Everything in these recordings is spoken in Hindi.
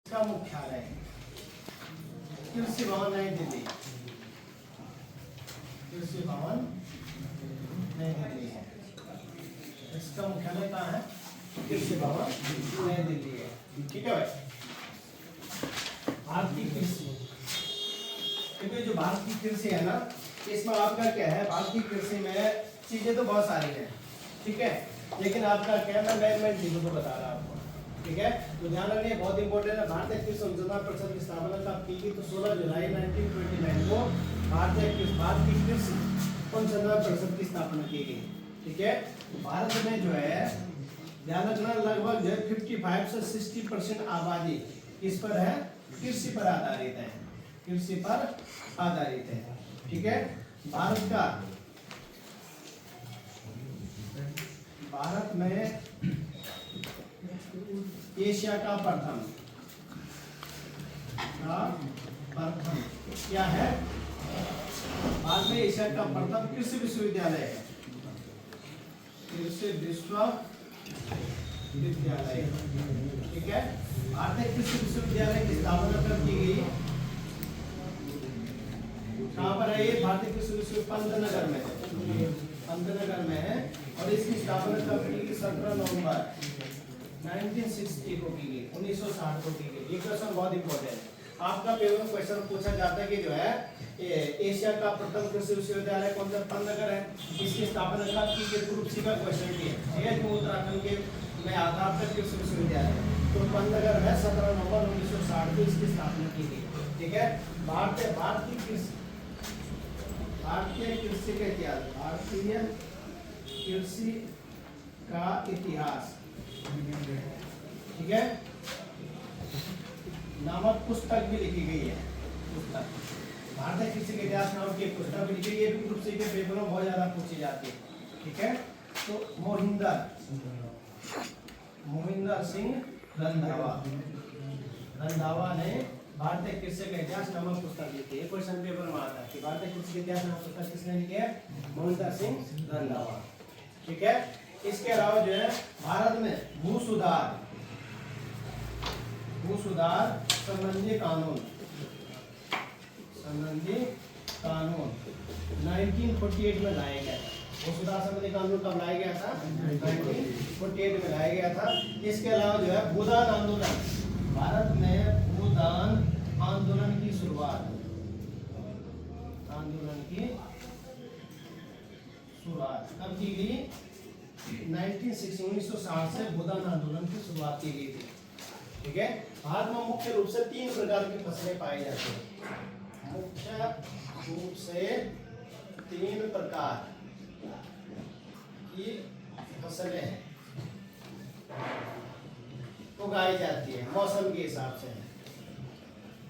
इसका मुख्यालय कृषि भवन नई दिल्ली, कृषि भवन नई दिल्ली है। इसका मुख्यालय कहाँ है? कृषि भवन नई दिल्ली है। ठीक है भाई। भारतीय कृषि, क्योंकि जो भारतीय कृषि है ना, इसमें आपका क्या है, भारतीय कृषि में चीजें तो बहुत सारी हैं, ठीक है, लेकिन आपका क्या, मैं मेन चीजों को बता रहा हूँ आपको, ठीक है। तो ध्यान रखिए, बहुत इंपॉर्टेंट है। भारतीय कृषि अनुसंधान परिषद की स्थापना कब की गई? तो 16 जुलाई 1929 को भारतीय कृषि अनुसंधान परिषद की स्थापना की गई, ठीक है। भारत में जो है, ध्यान रखना, लगभग जो है 55 से 60% आबादी किस पर है? कृषि पर आधारित है, कृषि पर आधारित है, ठीक है। भारत में एशिया का प्रथम क्या है? भारत में एशिया का प्रथम कृषि विश्वविद्यालय है, कृषि विश्वविद्यालय, ठीक है। भारतीय कृषि विश्वविद्यालय की स्थापना कब की गई? कहाँ पर है ये? भारतीय कृषि विश्वविद्यालय पंतनगर में है, पंतनगर में है। और इसकी स्थापना कब की गई? 17 नवंबर 1960 को की गई, 1960 को की गई। ये क्वेश्चन बहुत इंपॉर्टेंट है। आपका पेपर में क्वेश्चन पूछा जाता है कि जो है एशिया का प्रथम कृषि विश्वविद्यालय कौन सा? पंतनगर है। इसकी स्थापना कब की गई? ग्रुप सी का क्वेश्चन भी है, जो उत्तराखंड के में आता है कृषि विश्वविद्यालय, तो पंतनगर में 17 नवंबर 1960 को इसकी स्थापना की गई, ठीक है। भारतीय कृषि का इतिहास, भारतीय कृषि का इतिहास, ठीक है, नामक पुस्तक भी लिखी गई है। पुस्तक भारतीय कृषि के इतिहास नाम की पुस्तक भी लिखी गई है, ग्रुप सी के पेपर में बहुत ज्यादा पूछी जाती है, ठीक है। तो मोहिंदर सिंह रंधावा ने भारतीय कृषि का इतिहास नामक पुस्तक लिखी है। क्वेश्चन पेपर में आता है कि भारतीय कृषि के इतिहास नामक पुस्तक किसने लिखी है? मोहिंदर सिंह रंधावा, ठीक है। इसके अलावा जो है, भारत में भू सुधार संबंधी कानून 1948 में लाया गया था। भू सुधार संबंधी कानून कब लाया गया था? 1948 में लाया गया था। इसके अलावा जो है, भूदान आंदोलन, भारत में भूदान आंदोलन की शुरुआत 'कब की गई? 1960 से भूदान आंदोलन की शुरुआत की गई थी, ठीक है। भारत में मुख्य रूप से 3 प्रकार की फसलें पाई जाती हैं, मुख्य रूप से 3 प्रकार की फसलें उगाई जाती है, मौसम के हिसाब से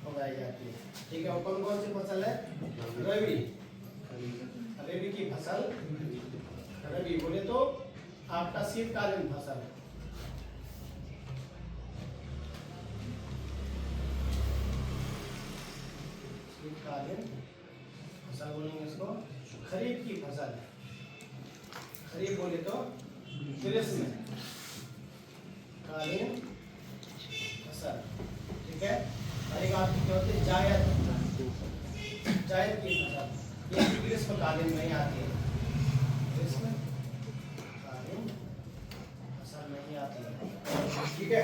उगाई जाती है, ठीक है। और कौन कौन सी फसल है? रबी की फसल, रबी बोले तो आपका शीतकालीन फसल, शीतकालीन फसल बोलेंगे इसको। खरीफ की फसल, खरीफ बोले तो ग्रीष्मकालीन फसल, ठीक है। और एक आपकी क्या होती है? जायद की फसल, ये ग्रीष्मकालीन में ही आती है, ग्रीष्मकालीन फसल में ही आती है, ठीक है।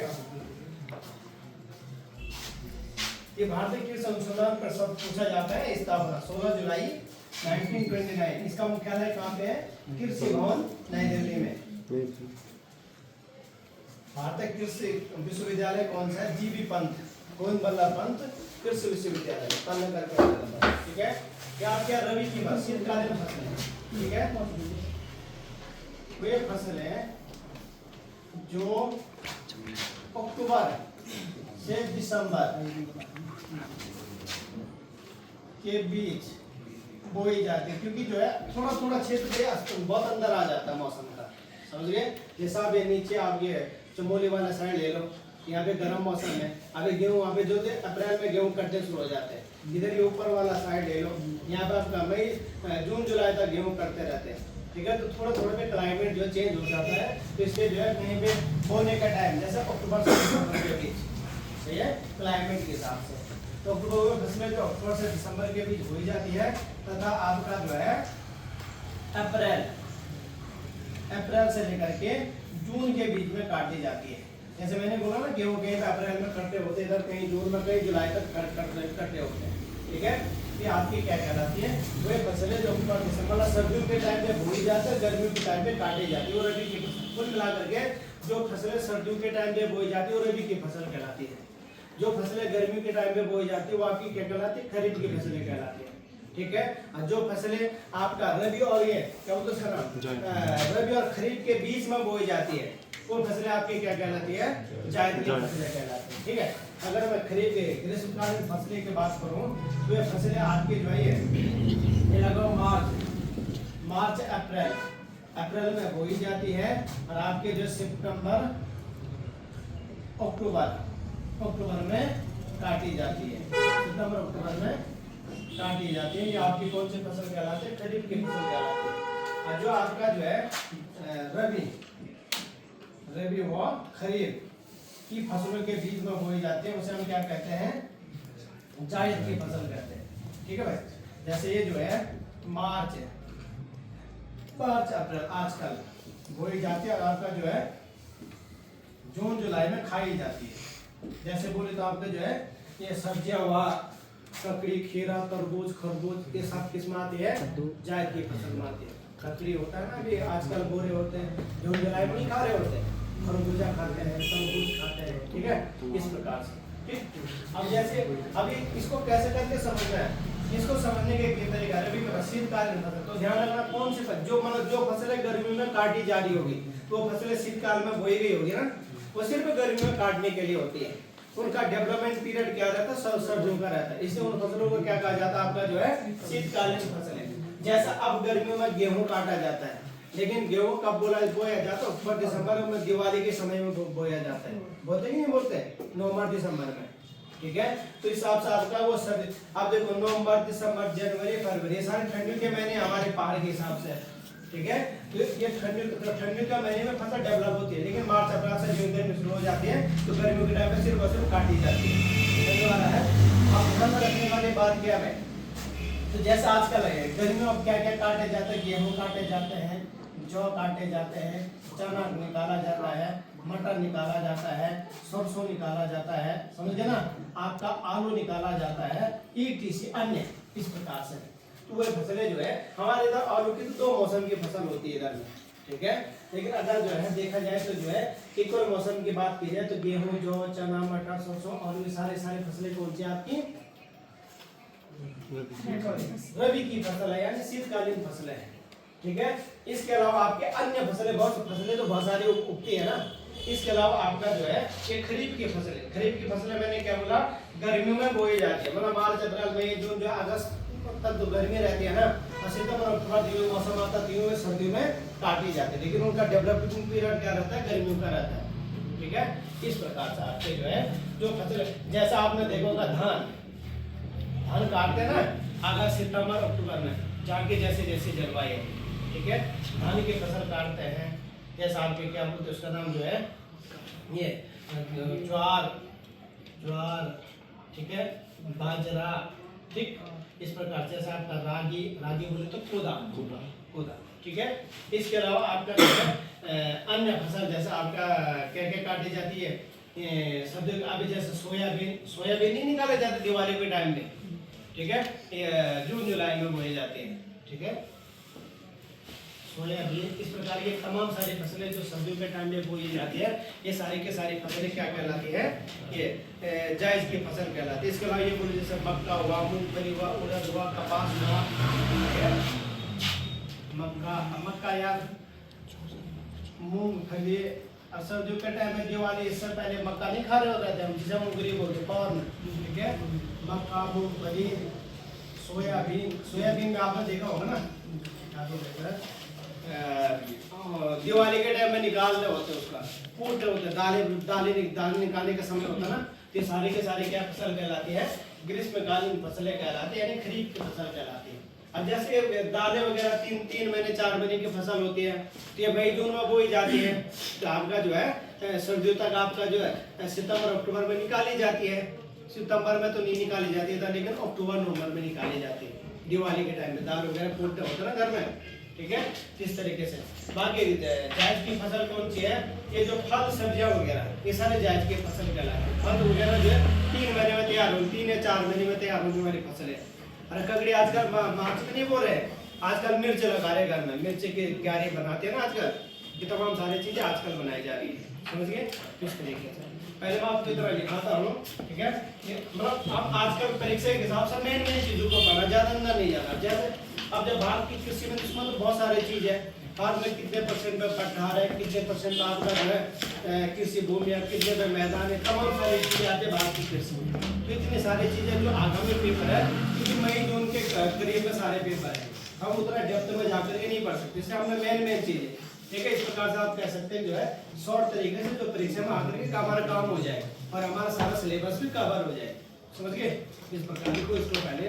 ये भारतीय कृषि अनुसंधान परिषद पूछा जाता है। स्थापना 16 जुलाई 1929। इसका मुख्यालय कहाँ पे है? कृषि भवन नई दिल्ली में। भारतीय कृषि विश्वविद्यालय कौन सा है? जीबी पंत, गोविंद बल्लभ पंत कृषि विश्वविद्यालय, पंतनगर के अंदर, ठीक है। क्या रबी की फसल, शीतकालीन फसलें, ठीक है। वे फसलें जो अक्टूबर से दिसंबर के बीच बोई जाती है, क्योंकि जो है थोड़ा क्षेत्र के बहुत अंदर आ जाता है मौसम का, समझ गए। जैसा आप ये नीचे आप ये चमोली वाला साइड ले लो, यहाँ पे गर्म मौसम है, अभी गेहूँ वहाँ पे जो अप्रैल में गेहूँ कटने शुरू हो जाते हैं। इधर ये ऊपर वाला साइड ले लो, यहाँ पे आपका मई जून जुलाई तक गेहूँ कटते रहते हैं, ठीक है। तो थोड़ा पे क्लाइमेट जो चेंज हो जाता है, तो इसलिए जो है कहीं पे बोने का टाइम जैसे अक्टूबर से दिसंबर के बीच सही है, क्लाइमेट के हिसाब से। तो अक्टूबर फसलें जो अक्टूबर से दिसंबर के बीच बोई जाती है तथा आपका जो है अप्रैल से लेकर के जून के बीच में काटी जाती है। जैसे मैंने बोला ना गेहूं कहीं पे अप्रैल में कटते होते हैं, इधर कहीं जून में, कहीं जुलाई तक कटते होते हैं, ठीक है। ये आपकी क्या कहलाती है, वे फसलें जो अक्टूबर दिसंबर सर्दियों के टाइम पे बोई जाती है, गर्मियों के टाइम पे काटी जाती है। और रबी की कुल मिला करके जो फसलें सर्दियों के टाइम पे बोई जाती है वो रबी की फसल कहलाती है। जो फसलें गर्मियों के टाइम पे बोई जाती है वो आपकी क्या कहलाती है, खरीफ की फसलें कहलाती है, ठीक है। और जो फसलें आपका रबी और ये क्या बोलते हैं, रबी और खरीफ के बीच में बोई जाती है वो फसलें आपकी क्या कहलाती है, जायद की फसलें कहलाती है, ठीक है। अगर मैं खरीफ के ग्रीष्मकालीन फसलें की बात करूं तो ये फसलें आपकी जो है ये लगभग मार्च अप्रैल में बोई जाती है और आपके जो सितंबर अक्टूबर में काटी जाती है, सितंबर अक्टूबर में काटी जाती है। ये आपकी कौन सी फसल कहलाती है, खरीफ की फसल कहलाती है। और जो आपका जो है रबी व खरीफ की फसलों के बीच में बोई जाती है उसे हम क्या कहते हैं, जायद की फसल कहते हैं, ठीक है भाई। जैसे ये जो है मार्च अप्रैल आजकल बोई जाती है और आपका जो है जून जुलाई में खाई जाती है। जैसे बोले तो आपका जो है ये सब्जियां हुआ, ककड़ी, खीरा, तरबूज, खरबूज, ये सब किस्म आती है, जायद की फसल में आती है। ककड़ी होता है ना, अभी आजकल बोरे होते हैं, जून जुलाई में नहीं खा रहे होते, खरबूजा खाते हैं, तरबूज खाते हैं, ठीक है, इस प्रकार से, ठीक। अब जैसे अभी इसको कैसे करके समझना है, इसको समझने के एक तरीका है, अभी शीतकालीन फसल, तो ध्यान रखना कौन सी फसल, जो फसलें गर्मी में काटी जा रही होगी तो फसलें शीतकाल में बोई गई होगी ना, वो सिर्फ गर्मी में काटने के लिए होती है। उनका डेवलपमेंट पीरियड क्या रहता है, सर्दियों का रहता है, इसलिए उन फसलों को क्या कहा जाता है, आपका जो है शीतकालीन फसलें। जैसा अब गर्मियों में गेहूं काटा जाता है, लेकिन गेहूं कब बोया जाता है, अक्टूबर दिसंबर में, दिवाली के समय में बोया जाता है, बोलते नहीं बोलते, नवंबर दिसंबर में, ठीक है। तो इस हिसाब से आपका वो सर्दी, आप देखो नवंबर दिसंबर जनवरी फरवरी, सारे ठंडी के महीने हमारे पहाड़ के हिसाब से, ठीक है। तो ये ठंडी का महीने में फसल डेवलप होती है, लेकिन मार्च अप्रैल से जून तक शुरू हो जाती है, तो गर्मियों के टाइम में सिर्फ और सिर्फ काटी जाती है, वाला है। अब ध्यान रखने वाली बात क्या है, तो जैसा आजकल है गर्मियों में क्या क्या काटे जाते हैं, गेहूं काटे जाते हैं, जौ काटे जाते हैं, चना निकाला जाता है, मटर निकाला जाता है, सरसों निकाला जाता है, समझ गए ना, आपका आलू निकाला जाता है, ईटीसी अन्य, इस प्रकार से। तो वह फसलें जो है हमारे इधर आलू की तो 2 मौसम की फसल होती है इधर में, ठीक है। लेकिन अगर जो है देखा जाए तो जो है इक्वल मौसम की बात की जाए तो गेहूं, जौ, चना, मटर, सरसों और ये सारे फसलें कौन सी आपकी रबी की फसल है, यानी शीतकालीन फसलें हैं, ठीक है। इसके अलावा आपके अन्य फसलें, बहुत फसलें तो बहुत सारी उगती है ना, इसके अलावा आपका जो है ये खरीफ की फसलें मैंने क्या बोला, गर्मियों में बोई जाती है, मतलब मार्च अप्रैल मई जून जो अगस्त तक तो गर्मी रहती है ना, और सितंबर अक्टूबर तीनों मौसम आता है, तीनों में सर्दियों में काटी जाती है, लेकिन उनका डेवलपमेंट पीरियड क्या रहता है, गर्मियों का रहता है, ठीक है। इस प्रकार से आपके जो है जो फसल, जैसा आपने देखा होगा धान काटते हैं ना अगस्त सितंबर अक्टूबर में, जाके जैसे जैसे जलवायु, ठीक है, धान की फसल काटते हैं, जैसा आपके क्या बोलते हैं उसका नाम जो है ये ज्वार, ठीक है, बाजरा, ठीक, इस प्रकार से आपका रागी बोले तो कोदा, ठीक है। इसके अलावा आपका जो है अन्य फसल जैसा आपका क्या क्या काटी जाती है, सब्जी अभी जैसे सोयाबीन नहीं निकाले जाते दिवाली के टाइम में, ठीक है, जून जुलाई में बोए जाते हैं, ठीक है, सोयाबीन, इस प्रकार की तमाम सारी फसलें जो सर्दियों के टाइम में बोई जाती है, ये सारी के सारी फसलें क्या कहलाती है, ये जायज की फसल कहलाती है। इसके अलावा ये बोले जैसे मक्का हुआ, मूंगफली हुआ, उड़द हुआ, कपास हुआ, मक्का या मूंगफली, और सर्दियों के टाइम में दिवाली, इससे पहले मक्का नहीं खा रहे होते थे हम, जिसे मूंगफली बोलते कॉर्न, ठीक है, मक्का, मूंगफली, सोयाबीन में आपने देखा होगा ना, दिवाली के टाइम में निकाल रहे होते उसका, कूट रहे होते, दालें निकालने का समय होता है ना, तो ये सारी के सारी क्या फसल कहलाती है, ग्रीष्मकालीन फसलें कहलाती है, यानी खरीफ की फसल कहलाती है। अब जैसे दालें वगैरह 3 महीने 4 महीने की फसल होती है, तो ये मई जून में बोई जाती है, तो आपका जो है सर्दियों तक आपका जो है सितंबर अक्टूबर में निकाली जाती है। सितंबर में तो नहीं निकाली जाती था, लेकिन अक्टूबर नवंबर में निकाली जाती है। दिवाली के टाइम में दाल वगैरह फूटते होते ना घर में, ठीक है, इस तरीके से। बाकी जायद की फसल कौन सी है? ये जो फल सब्जियां वगैरह ये सारे जायद की फसल कहलाते हैं। फल वगैरह जो है 3 महीने में तैयार हो, 3 या 4 महीने में तैयार होने वाली फसल है। अरे ककड़ी आजकल मार्च में नहीं बोल रहे, आजकल मिर्च लगा रहे घर में, मिर्च के क्यारी बनाते हैं ना आजकल। ये तमाम सारी चीजें आजकल बनाई जा रही है, समझ गए? इस तरीके से पहले मैं आपकी तरह लिखाता हूँ, ठीक है। मतलब आप आजकल परीक्षा के हिसाब से मेन चीजों को पढ़ा, ज्यादा अंदर नहीं जाना। जैसे अब जब भारत की कृषि में इसमें तो बहुत सारी चीज है, भारत में कितने परसेंट पे पठार है, कितने परसेंट आपका जो है कृषि भूमि है, कितने पे मैदान है, तमाम सारी चीजें आती है भारत की कृषि में। तो इतनी सारी चीजें जो आगामी पेपर है, क्योंकि मई जून के करीब में सारे पेपर है, हम उतना डेप्थ में जाकर के नहीं पढ़ सकते। इसलिए हमने मेन चीजें, ठीक है, इस प्रकार से आप कह सकते हैं जो है शॉर्ट तरीके से जो परीक्षा में आकर के हमारा काम हो जाए और हमारा सारा सिलेबस भी कवर हो जाए, समझ गए? इस प्रकार को इसको पहले